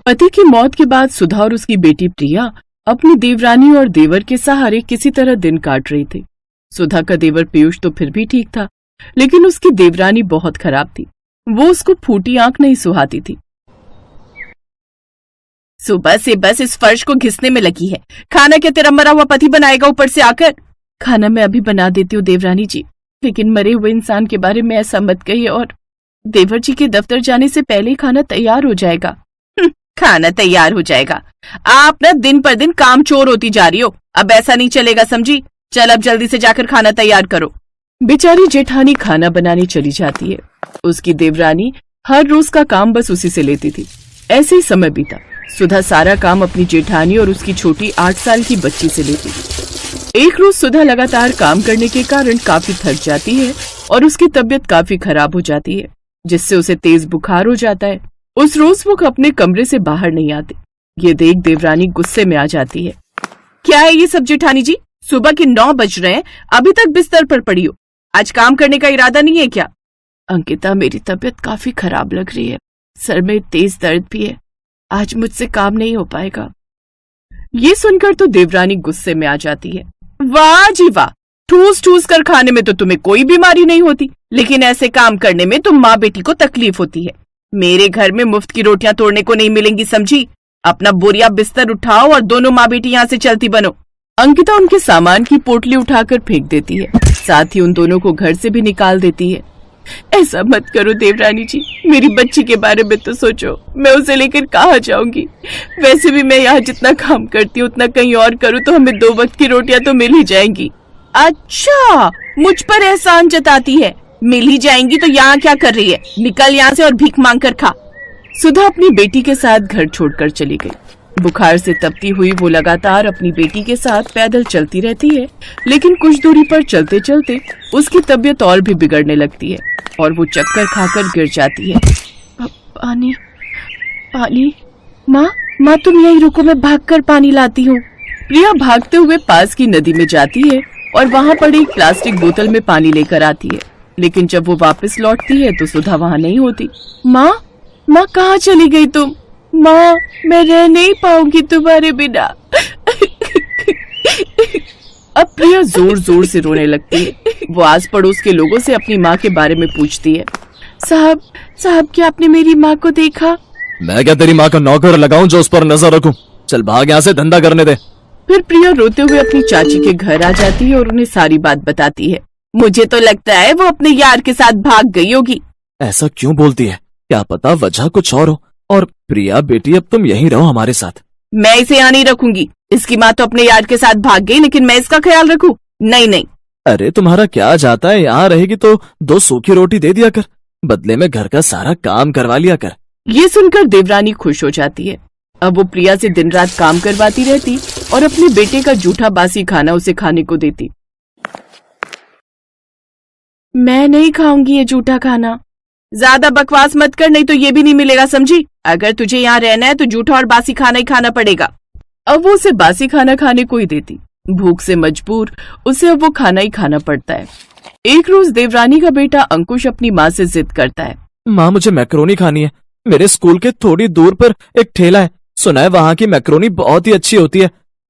पति की मौत के बाद सुधा और उसकी बेटी प्रिया अपनी देवरानी और देवर के सहारे किसी तरह दिन काट रही थी। सुधा का देवर पीयूष तो फिर भी ठीक था, लेकिन उसकी देवरानी बहुत खराब थी। वो उसको फूटी आंख नहीं सुहाती थी। सुबह से बस इस फर्श को घिसने में लगी है। खाना क्या तेरा मरा हुआ पति बनाएगा ऊपर से आकर? खाना मैं अभी बना देती हूँ देवरानी जी, लेकिन मरे हुए इंसान के बारे में ऐसा मत कहिए, और देवर जी के दफ्तर जाने से पहले ही खाना तैयार हो जाएगा। खाना तैयार हो जाएगा? आप ना दिन पर दिन काम चोर होती जा रही हो। अब ऐसा नहीं चलेगा, समझी? चल अब जल्दी से जाकर खाना तैयार करो। बेचारी जेठानी खाना बनाने चली जाती है। उसकी देवरानी हर रोज का काम बस उसी से लेती थी। ऐसे ही समय बीता। सुधा सारा काम अपनी जेठानी और उसकी छोटी 8 साल की बच्ची से लेती थी। एक रोज सुधा लगातार काम करने के कारण काफी थक जाती है और उसकी तबीयत काफी खराब हो जाती है, जिससे उसे तेज बुखार हो जाता है। उस रोज वो अपने कमरे से बाहर नहीं आती। ये देख देवरानी गुस्से में आ जाती है। क्या है ये सब जेठानी जी? सुबह के 9 बज रहे हैं, अभी तक बिस्तर पर पड़ी हो। आज काम करने का इरादा नहीं है क्या? अंकिता, मेरी तबीयत काफी खराब लग रही है। सर में तेज दर्द भी है। आज मुझसे काम नहीं हो पाएगा। ये सुनकर तो देवरानी गुस्से में आ जाती है। वाह जी वाह, ठूस ठूस कर खाने में तो तुम्हें कोई बीमारी नहीं होती, लेकिन ऐसे काम करने में तुम माँ बेटी को तकलीफ होती है। मेरे घर में मुफ्त की रोटियां तोड़ने को नहीं मिलेंगी, समझी? अपना बोरिया बिस्तर उठाओ और दोनों माँ बेटी यहाँ से चलती बनो। अंकिता उनके सामान की पोटली उठाकर फेंक देती है, साथ ही उन दोनों को घर से भी निकाल देती है। ऐसा मत करो देवरानी जी, मेरी बच्ची के बारे में तो सोचो। मैं उसे लेकर कहाँ जाऊंगी? वैसे भी मैं यहाँ जितना काम करती हूँ उतना कहीं और करूँ तो हमें 2 वक्त की रोटियां तो मिल ही जाएंगी। अच्छा, मुझ पर एहसान जताती है। मिल ही जाएंगी तो यहाँ क्या कर रही है? निकल यहाँ से और भीख मांग कर खा। सुधा अपनी बेटी के साथ घर छोड़कर चली गई। बुखार से तपती हुई वो लगातार अपनी बेटी के साथ पैदल चलती रहती है, लेकिन कुछ दूरी पर चलते चलते उसकी तबीयत और भी बिगड़ने लगती है और वो चक्कर खाकर गिर जाती है। पानी पानी, माँ तुम यहीं रुको, मैं भागकर पानी लाती हूँ। प्रिया भागते हुए पास की नदी में जाती है और वहाँ पड़ी एक प्लास्टिक बोतल में पानी लेकर आती है, लेकिन जब वो वापस लौटती है तो सुधा वहाँ नहीं होती। माँ कहाँ चली गई तुम? माँ, मैं रह नहीं पाऊंगी तुम्हारे बिना। अब प्रिया जोर जोर से रोने लगती है। वो आस पड़ोस के लोगों से अपनी माँ के बारे में पूछती है। साहब क्या आपने मेरी माँ को देखा? मैं क्या तेरी माँ का नौकर लगाऊं जो उस पर नजर रखूं? चल भाग यहाँ से, धंधा करने दे। फिर प्रिया रोते हुए अपनी चाची के घर आ जाती है और उन्हें सारी बात बताती है। मुझे तो लगता है वो अपने यार के साथ भाग गई होगी। ऐसा क्यों बोलती है? क्या पता वजह कुछ और हो। और प्रिया बेटी, अब तुम यहीं रहो हमारे साथ। मैं इसे यहाँ नहीं रखूंगी। इसकी माँ तो अपने यार के साथ भाग गई, लेकिन मैं इसका ख्याल रखूं? नहीं। अरे तुम्हारा क्या जाता है, यहाँ रहेगी तो 2 सूखी रोटी दे दिया कर, बदले में घर का सारा काम करवा लिया कर। ये सुनकर देवरानी खुश हो जाती है। अब वो प्रिया से दिन रात काम करवाती रहती और अपने बेटे का जूठा बासी खाना उसे खाने को देती। मैं नहीं खाऊंगी ये जूठा खाना। ज्यादा बकवास मत कर, नहीं तो ये भी नहीं मिलेगा, समझी? अगर तुझे यहाँ रहना है तो जूठा और बासी खाना ही खाना पड़ेगा। अब वो उसे बासी खाना खाने को ही देती। भूख से मजबूर उसे अब वो खाना ही खाना पड़ता है। एक रोज देवरानी का बेटा अंकुश अपनी माँ से जिद करता है। माँ, मुझे मैक्रोनी खानी है। मेरे स्कूल के थोड़ी दूर पर एक ठेला है, सुना है वहाँ की मैक्रोनी बहुत ही अच्छी होती है।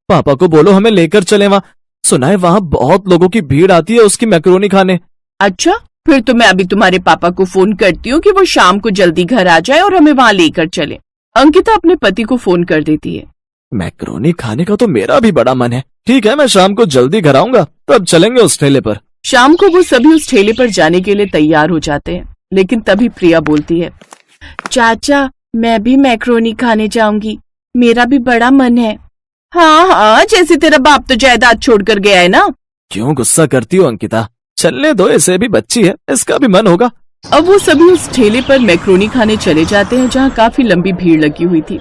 पापा को बोलो हमें लेकर चले वहाँ। सुना है वहाँ बहुत लोगों की भीड़ आती है उसकी मैक्रोनी खाने। अच्छा, फिर तो मैं अभी तुम्हारे पापा को फोन करती हूँ कि वो शाम को जल्दी घर आ जाए और हमें वहाँ लेकर चले। अंकिता अपने पति को फोन कर देती है। मैक्रोनी खाने का तो मेरा भी बड़ा मन है। ठीक है, मैं शाम को जल्दी घर आऊंगा, तब चलेंगे उस ठेले पर। शाम को वो सभी उस ठेले पर जाने के लिए तैयार हो जाते हैं, लेकिन तभी प्रिया बोलती है। चाचा, मैं भी मैक्रोनी खाने जाऊंगी, मेरा भी बड़ा मन है। हाँ, जैसे तेरा बाप तो जायदाद छोड़कर गया है ना। क्यों गुस्सा करती हो अंकिता? चलने दो, इसे भी बच्ची है, इसका भी मन होगा। अब वो सभी उस ठेले पर मैक्रोनी खाने चले जाते हैं, जहाँ काफी लंबी भीड़ लगी हुई थी।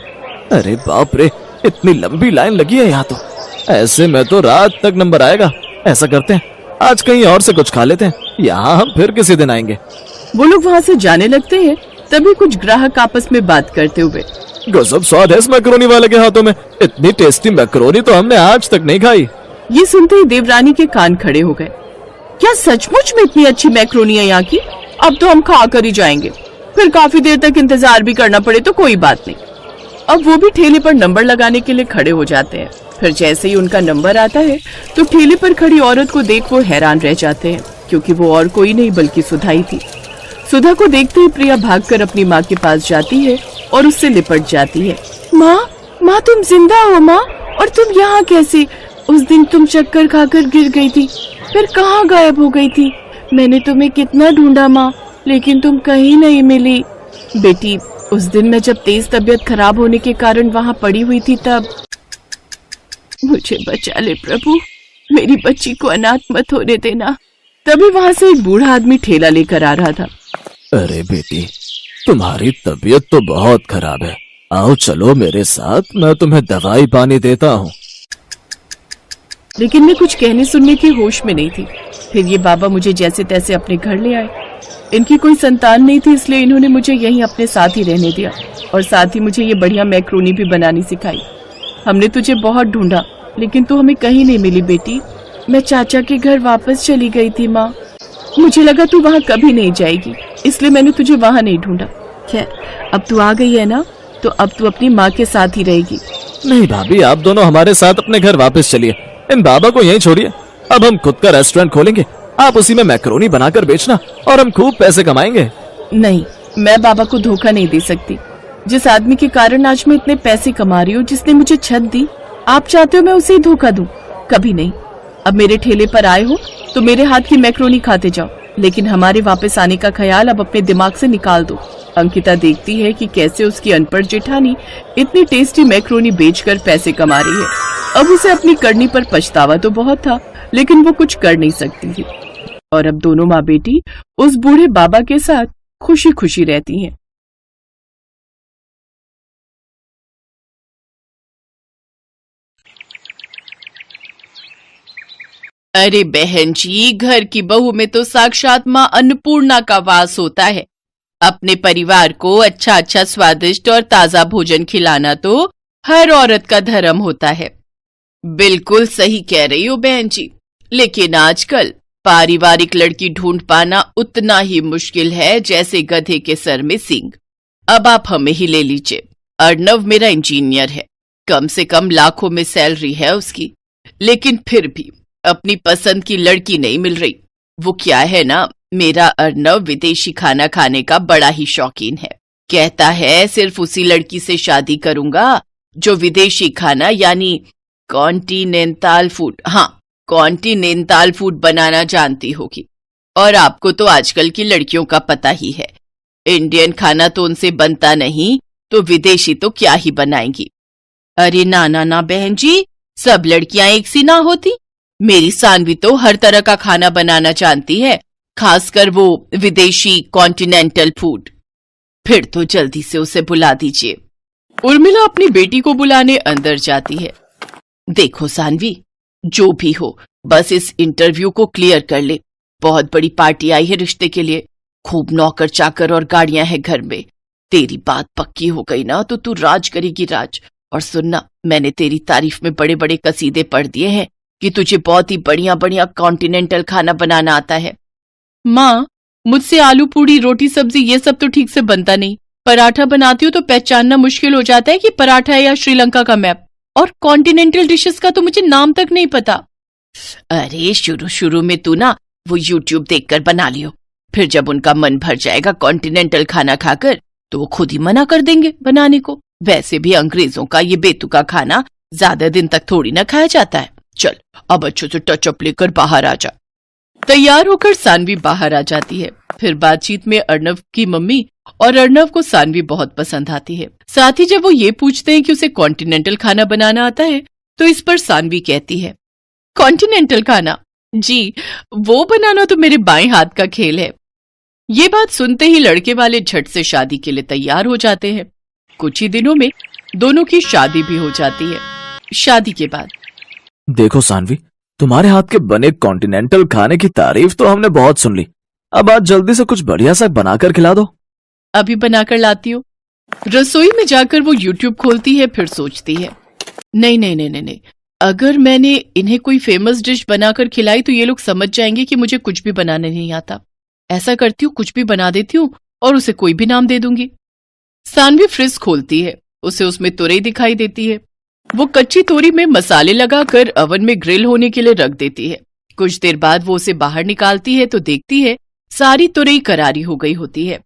अरे बाप रे, इतनी लंबी लाइन लगी है यहाँ तो। ऐसे में तो रात तक नंबर आएगा। ऐसा करते हैं, आज कहीं और से कुछ खा लेते हैं, यहाँ हम फिर किसी दिन आएंगे। वो लोग वहाँ से जाने लगते हैं, तभी कुछ ग्राहक आपस में बात करते हुए। गजब स्वाद है इस मैक्रोनी वाले के हाथों में। इतनी टेस्टी मैक्रोनी तो हमने आज तक नहीं खाई। ये सुनते ही देवरानी के कान खड़े हो गए। क्या सचमुच में इतनी अच्छी मैक्रोनी है यहाँ की? अब तो हम खा कर ही जाएंगे, फिर काफी देर तक इंतजार भी करना पड़े तो कोई बात नहीं। अब वो भी ठेले पर नंबर लगाने के लिए खड़े हो जाते हैं। फिर जैसे ही उनका नंबर आता है तो ठेले पर खड़ी औरत को देख वो हैरान रह जाते हैं, क्योंकि वो और कोई नहीं बल्कि सुधा ही थी। सुधा को देखते ही प्रिया भागकर अपनी माँ के पास जाती है और उससे लिपट जाती है। माँ तुम जिंदा हो माँ? और तुम यहाँ कैसे? उस दिन तुम चक्कर खाकर गिर गई थी, फिर कहाँ गायब हो गई थी? मैंने तुम्हें कितना ढूंढा माँ, लेकिन तुम कहीं नहीं मिली। बेटी, उस दिन मैं जब तेज तबीयत खराब होने के कारण वहाँ पड़ी हुई थी तब। मुझे बचा ले प्रभु, मेरी बच्ची को अनाथ मत होने देना। तभी वहाँ से एक बूढ़ा आदमी ठेला लेकर आ रहा था। अरे बेटी, तुम्हारी तबीयत तो बहुत खराब है, आओ चलो मेरे साथ, मैं तुम्हें दवाई पानी देता हूँ। लेकिन मैं कुछ कहने सुनने की होश में नहीं थी। फिर ये बाबा मुझे जैसे तैसे अपने घर ले आए। इनकी कोई संतान नहीं थी, इसलिए इन्होंने मुझे यहीं अपने साथ ही रहने दिया और साथ ही मुझे ये बढ़िया मैक्रोनी भी बनानी सिखाई। हमने तुझे बहुत ढूंढा, लेकिन तू हमें कहीं नहीं मिली बेटी। मैं चाचा के घर वापस चली गई थी माँ। मुझे लगा तू वहाँ कभी नहीं जाएगी, इसलिए मैंने तुझे वहाँ नहीं ढूंढा। खैर, अब तू आ गई है ना, तो अब तू अपनी माँ के साथ ही रहेगी। नहीं भाभी, आप दोनों हमारे साथ अपने घर वापस चलिए, इन बाबा को यहीं छोड़िए। अब हम खुद का रेस्टोरेंट खोलेंगे, आप उसी में मैक्रोनी बनाकर बेचना और हम खूब पैसे कमाएंगे। नहीं, मैं बाबा को धोखा नहीं दे सकती। जिस आदमी के कारण आज मैं इतने पैसे कमा रही हूँ, जिसने मुझे छत दी, आप चाहते हो मैं उसे ही धोखा दूं? कभी नहीं। अब मेरे ठेले पर आए हो तो मेरे हाथ की मैक्रोनी खाते जाओ, लेकिन हमारे वापस आने का ख्याल अब अपने दिमाग से निकाल दो। अंकिता देखती है कि कैसे उसकी अनपढ़ जेठानी इतनी टेस्टी मैक्रोनी बेचकर पैसे कमा रही है। अब उसे अपनी करनी पर पछतावा तो बहुत था, लेकिन वो कुछ कर नहीं सकती थी। और अब दोनों माँ बेटी उस बूढ़े बाबा के साथ खुशी खुशी रहती हैं। अरे बहन जी, घर की बहू में तो साक्षात माँ अन्नपूर्णा का वास होता है। अपने परिवार को अच्छा अच्छा स्वादिष्ट और ताजा भोजन खिलाना तो हर औरत का धर्म होता है। बिल्कुल सही कह रही हो बहन जी, लेकिन आजकल पारिवारिक लड़की ढूंढ पाना उतना ही मुश्किल है जैसे गधे के सर में सींग। अब आप हमें ही ले लीजिए। अर्णव मेरा इंजीनियर है, कम से कम लाखों में सैलरी है उसकी, लेकिन फिर भी अपनी पसंद की लड़की नहीं मिल रही। वो क्या है ना, मेरा अर्णव विदेशी खाना खाने का बड़ा ही शौकीन है। कहता है सिर्फ उसी लड़की से शादी करूंगा जो विदेशी खाना यानी कॉन्टिनेंटल फूड, हाँ कॉन्टिनेंटल फूड बनाना जानती होगी। और आपको तो आजकल की लड़कियों का पता ही है, इंडियन खाना तो उनसे बनता नहीं, तो विदेशी तो क्या ही बनाएंगी। अरे ना ना ना बहन जी, सब लड़कियां एक सी ना होती। मेरी सानवी तो हर तरह का खाना बनाना जानती है, खासकर वो विदेशी कॉन्टिनेंटल फूड। फिर तो जल्दी से उसे बुला दीजिए। उर्मिला अपनी बेटी को बुलाने अंदर जाती है। देखो सानवी, जो भी हो बस इस इंटरव्यू को क्लियर कर ले। बहुत बड़ी पार्टी आई है रिश्ते के लिए, खूब नौकर चाकर और गाड़ियां हैं घर में। तेरी बात पक्की हो गई ना तो तू राज करेगी राज। और सुनना, मैंने तेरी तारीफ में बड़े बड़े कसीदे पढ़ दिए हैं कि तुझे बहुत ही बढ़िया बढ़िया कॉन्टिनेंटल खाना बनाना आता है। माँ, मुझसे आलू पूड़ी रोटी सब्जी ये सब तो ठीक से बनता नहीं। पराठा बनाती हूँ तो पहचानना मुश्किल हो जाता है कि पराठा है या श्रीलंका का मैप। और कॉन्टिनेंटल डिशेस का तो मुझे नाम तक नहीं पता। अरे शुरू शुरू में तू ना वो यूट्यूब देखकर बना लियो, फिर जब उनका मन भर जाएगा कॉन्टिनेंटल खाना खाकर तो वो खुद ही मना कर देंगे बनाने को। वैसे भी अंग्रेजों का ये बेतुका खाना ज्यादा दिन तक थोड़ी ना खाया जाता है। चल अब अच्छे से टचअप लेकर बाहर आ जा। तैयार होकर सानवी बाहर आ जाती है। फिर बातचीत में अर्णव की मम्मी और अर्णव को सानवी बहुत पसंद आती है। साथ ही जब वो ये पूछते हैं कि उसे कॉन्टिनेंटल खाना बनाना आता है तो इस पर सानवी कहती है, कॉन्टिनेंटल खाना? जी, वो बनाना तो मेरे बाएं हाथ का खेल है। ये बात सुनते ही लड़के वाले झट से शादी के लिए तैयार हो जाते हैं। कुछ ही दिनों में दोनों की शादी भी हो जाती है। शादी के बाद देखो सानवी, तुम्हारे हाथ के बने कॉन्टिनेंटल खाने की तारीफ तो हमने बहुत सुन ली, अब आज जल्दी से कुछ बढ़िया सा बनाकर खिला दो। अभी बनाकर लाती हूँ। रसोई में जाकर वो यूट्यूब खोलती है, फिर सोचती है, नहीं नहीं नहीं नहीं, अगर मैंने इन्हें कोई फेमस डिश बनाकर खिलाई तो ये लोग समझ जाएंगे कि मुझे कुछ भी बनाने नहीं आता। ऐसा करती हूँ, कुछ भी बना देती हूँ और उसे कोई भी नाम दे दूंगी। सानवी फ्रिज खोलती है उसे उसमें तुरई दिखाई देती है। वो कच्ची तोरी में मसाले लगाकर अवन में ग्रिल होने के लिए रख देती है। कुछ देर बाद वो उसे बाहर निकालती है तो देखती है सारी तुरई करारी हो गई होती है।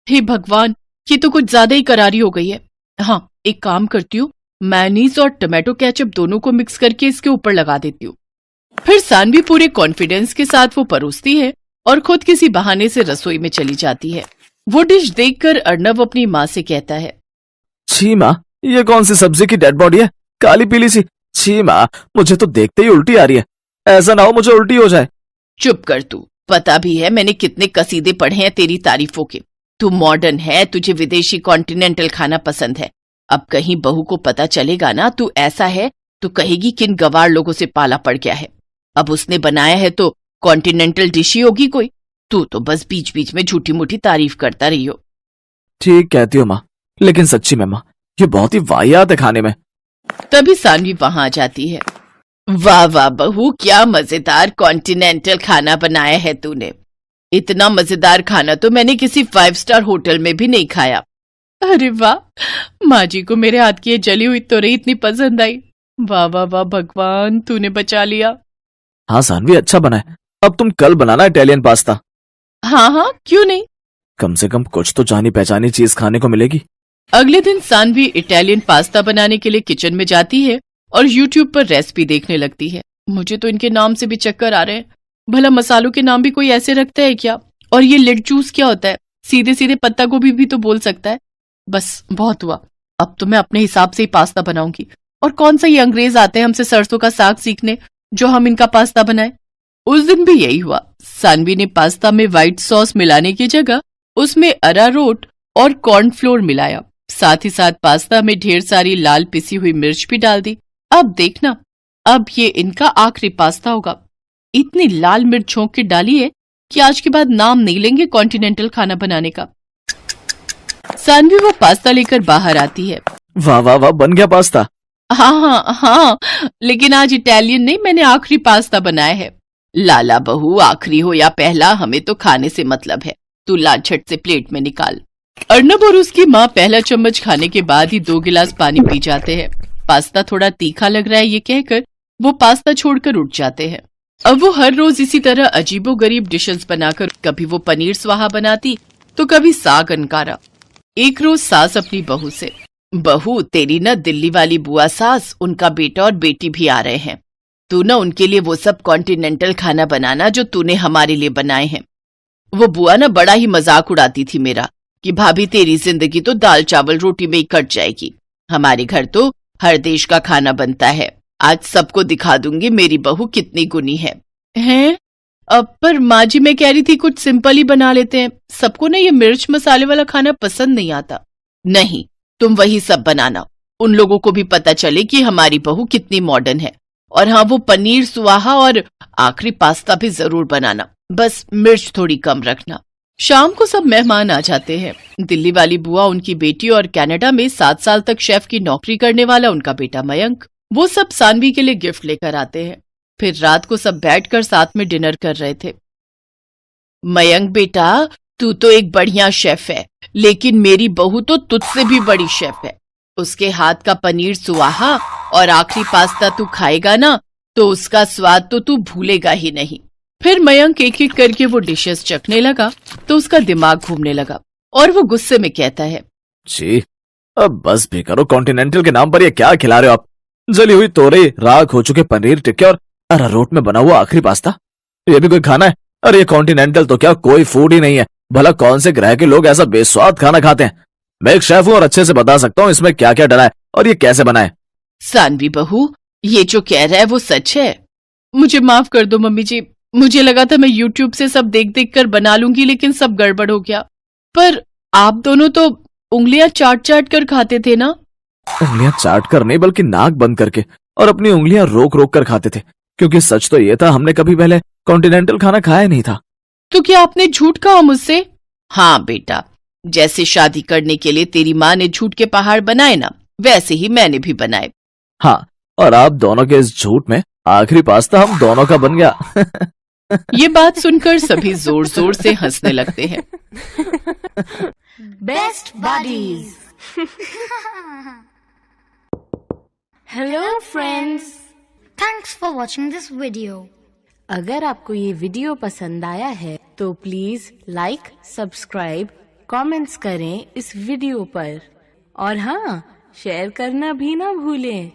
हे भगवान, ये तो कुछ ज्यादा ही करारी हो गई है। हाँ, एक काम करती हूँ, मेयोनीज और टमाटो केचप दोनों को मिक्स करके इसके ऊपर लगा देती हूँ। फिर सानवी पूरे कॉन्फिडेंस के साथ वो परोसती है और खुद किसी बहाने से रसोई में चली जाती है। वो डिश देखकर अर्णव अपनी माँ से कहता है, छी माँ, ये कौन सी सब्जी की डेड बॉडी है, काली पीली सी। छी माँ, मुझे तो देखते ही उल्टी आ रही है। ऐसा ना हो मुझे उल्टी हो जाए। चुप कर तू, पता भी है मैंने कितने कसीदे पढ़े हैं तेरी तारीफों के। तू मॉडर्न है, तुझे विदेशी कॉन्टिनेंटल खाना पसंद है। अब कहीं बहू को पता चलेगा ना तू ऐसा है तो कहेगी किन गवार लोगों से पाला पड़ गया है। अब उसने बनाया है तो कॉन्टिनेंटल डिश ही होगी कोई। तू तो बस बीच बीच में झूठी मूठी तारीफ करता रही हो। ठीक कहती हो माँ, लेकिन सच्ची में माँ, ये बहुत ही वाहियात है खाने में। तभी सानवी वहां आ जाती है। वाह वाह बहू, क्या मजेदार कॉन्टिनेंटल खाना बनाया है तूने। इतना मजेदार खाना तो मैंने किसी 5 स्टार होटल में भी नहीं खाया। अरे वाह, माँ जी को मेरे हाथ की ये जली हुई तोरई इतनी पसंद आई। वाह वाह वाह भगवान, तूने बचा लिया। हाँ सानवी, अच्छा बना है। अब तुम कल बनाना इटालियन पास्ता। हाँ हाँ, क्यों नहीं। कम से कम कुछ तो जानी पहचानी चीज खाने को मिलेगी। अगले दिन सानवी इटालियन पास्ता बनाने के लिए किचन में जाती है और यूट्यूब पर रेसिपी देखने लगती है। मुझे तो इनके नाम से भी चक्कर आ रहे हैं। भला मसालों के नाम भी कोई ऐसे रखता है क्या? और ये लिट जूस क्या होता है? सीधे सीधे पत्ता गोभी भी तो बोल सकता है। बस बहुत हुआ, अब तो मैं अपने हिसाब से ही पास्ता बनाऊंगी। और कौन सा ये अंग्रेज आते हैं हमसे सरसों का साग सीखने जो हम इनका पास्ता बनाए। उस दिन भी यही हुआ। सानवी ने पास्ता में व्हाइट सॉस मिलाने की जगह उसमें अरारोट और कॉर्नफ्लोर मिलाया। साथ ही साथ पास्ता में ढेर सारी लाल पिसी हुई मिर्च भी डाल दी। अब देखना, अब ये इनका आखिरी पास्ता होगा। इतनी लाल मिर्च झोंक के डाली है कि आज के बाद नाम नहीं लेंगे कॉन्टिनेंटल खाना बनाने का। सानवी वो पास्ता लेकर बाहर आती है। वाह वाह वाह, बन गया पास्ता। हाँ हाँ हाँ, लेकिन आज इटालियन नहीं, मैंने आखिरी पास्ता बनाया है। लाला बहू, आखिरी हो या पहला, हमें तो खाने से मतलब है। तू ला झट से प्लेट में निकाल। अर्णव और उसकी माँ पहला चम्मच खाने के बाद ही 2 गिलास पानी पी जाते हैं। पास्ता थोड़ा तीखा लग रहा है ये कहकर वो पास्ता छोड़कर उठ जाते हैं। अब वो हर रोज इसी तरह अजीबोगरीब डिशेस बनाकर कभी वो पनीर स्वाहा बनाती तो कभी साग अनकारा। एक रोज सास अपनी बहू से, बहू तेरी ना दिल्ली वाली बुआ सास, उनका बेटा और बेटी भी आ रहे हैं। तू ना उनके लिए वो सब कॉन्टिनेंटल खाना बनाना जो तूने हमारे लिए बनाए हैं। वो बुआ ना बड़ा ही मजाक उड़ाती थी मेरा कि भाभी तेरी जिंदगी तो दाल चावल रोटी में ही कट जाएगी। हमारे घर तो हर देश का खाना बनता है। आज सबको दिखा दूंगी मेरी बहू कितनी गुनी है। हैं? अब पर माँ जी, मैं कह रही थी कुछ सिंपल ही बना लेते हैं। सबको ना ये मिर्च मसाले वाला खाना पसंद नहीं आता। नहीं, तुम वही सब बनाना, उन लोगों को भी पता चले कि हमारी बहू कितनी मॉडर्न है। और हाँ, वो पनीर सुहाहा और आखिरी पास्ता भी जरूर बनाना, बस मिर्च थोड़ी कम रखना। शाम को सब मेहमान आ जाते हैं। दिल्ली वाली बुआ, उनकी बेटी और कनाडा में 7 साल तक शेफ की नौकरी करने वाला उनका बेटा मयंक, वो सब सानवी के लिए गिफ्ट लेकर आते हैं। फिर रात को सब बैठकर साथ में डिनर कर रहे थे। मयंक बेटा, तू तो एक बढ़िया शेफ है, लेकिन मेरी बहू तो तुझसे भी बड़ी शेफ है। उसके हाथ का पनीर सुहाहा और आखिरी पास्ता तू खाएगा ना तो उसका स्वाद तो तू भूलेगा ही नहीं। फिर मयंक एक एक करके वो डिशेस चखने लगा तो उसका दिमाग घूमने लगा और वो गुस्से में कहता है, जी अब बस भी करो, कॉन्टिनेंटल के नाम पर ये क्या खिला रहे हो आप? जली हुई तोरई, राख हो चुके पनीर टिक्के और अरारोट में बना हुआ आखिरी पास्ता, ये भी कोई खाना है? अरे ये कॉन्टिनेंटल तो क्या कोई फूड ही नहीं है। भला कौन से ग्रह के लोग ऐसा बेस्वाद खाना खाते हैं? मैं एक शेफ हूँ और अच्छे से बता सकता हूँ इसमें क्या क्या डला है और ये कैसे बना है। सानवी बहू, ये जो कह रहा है वो सच है। मुझे माफ कर दो मम्मी जी, मुझे लगा था मैं यूट्यूब से सब देख देख कर बना लूंगी, लेकिन सब गड़बड़ हो गया। पर आप दोनों तो उंगलियां चाट चाट कर खाते थे ना? उंगलियां चाट कर नहीं, बल्कि नाक बंद करके और अपनी उंगलियां रोक रोक कर खाते थे, क्योंकि सच तो ये था हमने कभी पहले कॉन्टिनेंटल खाना खाया नहीं था। तो क्या आपने झूठ कहा मुझसे? हाँ बेटा, जैसे शादी करने के लिए तेरी माँ ने झूठ के पहाड़ बनाए ना, वैसे ही मैंने भी बनाए। हाँ, और आप दोनों के इस झूठ में आखिरी पास्ता हम दोनों का बन गया। ये बात सुनकर सभी जोर जोर से हंसने लगते हैं। Best buddies. Hello friends, thanks for watching this video. अगर आपको ये वीडियो पसंद आया है तो प्लीज लाइक, सब्सक्राइब, कमेंट्स करें इस वीडियो पर और हाँ, शेयर करना भी ना भूलें।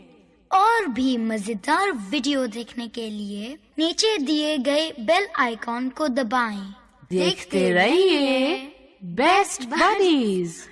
और भी मजेदार वीडियो देखने के लिए नीचे दिए गए बेल आइकॉन को दबाएं। देखते रहिए बेस्ट बडीज।